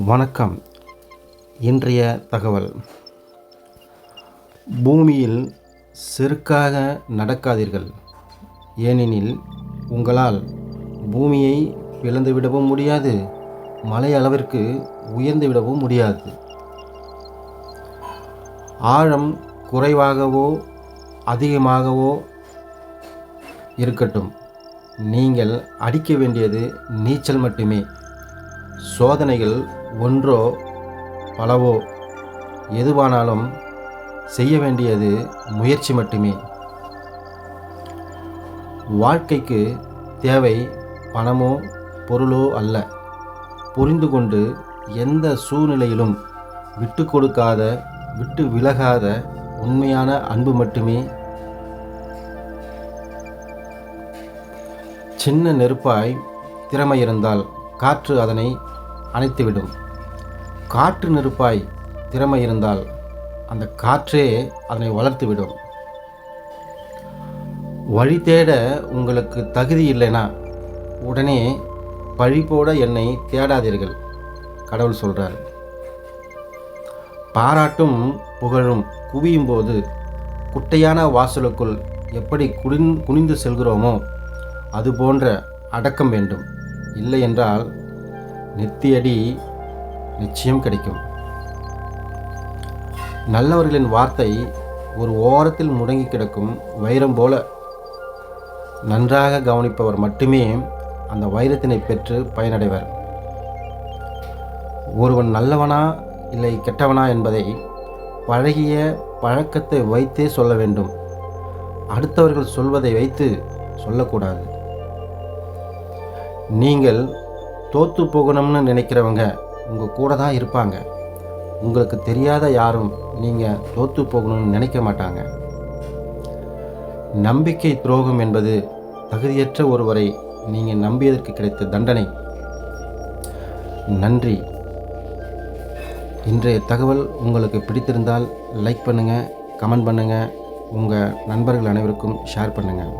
வணக்கம். இன்றைய தகவல்: பூமியில் செருக்காக நடக்காதீர்கள், ஏனெனில் உங்களால் பூமியை பிளந்துவிடவும் முடியாது, மலை அளவிற்கு உயர்ந்துவிடவும் முடியாது. ஆழம் குறைவாகவோ அதிகமாகவோ இருக்கட்டும், நீங்கள் அடிக்க வேண்டியது நீச்சல் மட்டுமே. சோதனைகள் ஒன்றோ பலவோ எதுவானாலும் செய்ய வேண்டியது முயற்சி மட்டுமே. வாழ்க்கைக்கு தேவை பணமோ பொருளோ அல்ல, புரிந்து கொண்டு எந்த சூழ்நிலையிலும் விட்டு கொடுக்காத, விட்டு விலகாத உண்மையான அன்பு மட்டுமே. சின்ன நெருப்பாய் திறமை இருந்தால் காற்று அதனை அணைத்துவிடும். காற்று நெருப்பாய் திறமை இருந்தால் அந்த காற்றே அதனை வளர்த்துவிடும். வழி தேட உங்களுக்கு தகுதி இல்லைனா உடனே பழி போட என்னை தேடாதீர்கள், கடவுள் சொல்கிறார். பாராட்டும் புகழும் குவியும் போது குட்டையான வாசலுக்குள் எப்படி குனிந்து செல்கிறோமோ அது போன்ற அடக்கம் வேண்டும். இல்லை என்றால் நெத்தியடி நிச்சயம் கிடைக்கும். நல்லவர்களின் வார்த்தை ஒரு ஓரத்தில் முடங்கி கிடக்கும் வைரம் போல. நன்றாக கவனிப்பவர் மட்டுமே அந்த வைரத்தினை பெற்று பயனடைவர். ஒருவன் நல்லவனா இல்லை கெட்டவனா என்பதை பழகிய பழக்கத்தை வைத்தே சொல்ல வேண்டும். அடுத்தவர்கள் சொல்வதை வைத்து சொல்லக்கூடாது. நீங்கள் தோற்று போகணும்னு நினைக்கிறவங்க உங்கள் கூட தான் இருப்பாங்க. உங்களுக்கு தெரியாத யாரும் நீங்கள் தோற்று போகணும்னு நினைக்க மாட்டாங்க. நம்பிக்கை துரோகம் என்பது தகுதியற்ற ஒருவரை நீங்கள் நம்பியதற்கு கிடைத்த தண்டனை. நன்றி. இன்றைய தகவல் உங்களுக்கு பிடித்திருந்தால் லைக் பண்ணுங்கள், கமெண்ட் பண்ணுங்கள், உங்கள் நண்பர்கள் அனைவருக்கும் ஷேர் பண்ணுங்கள்.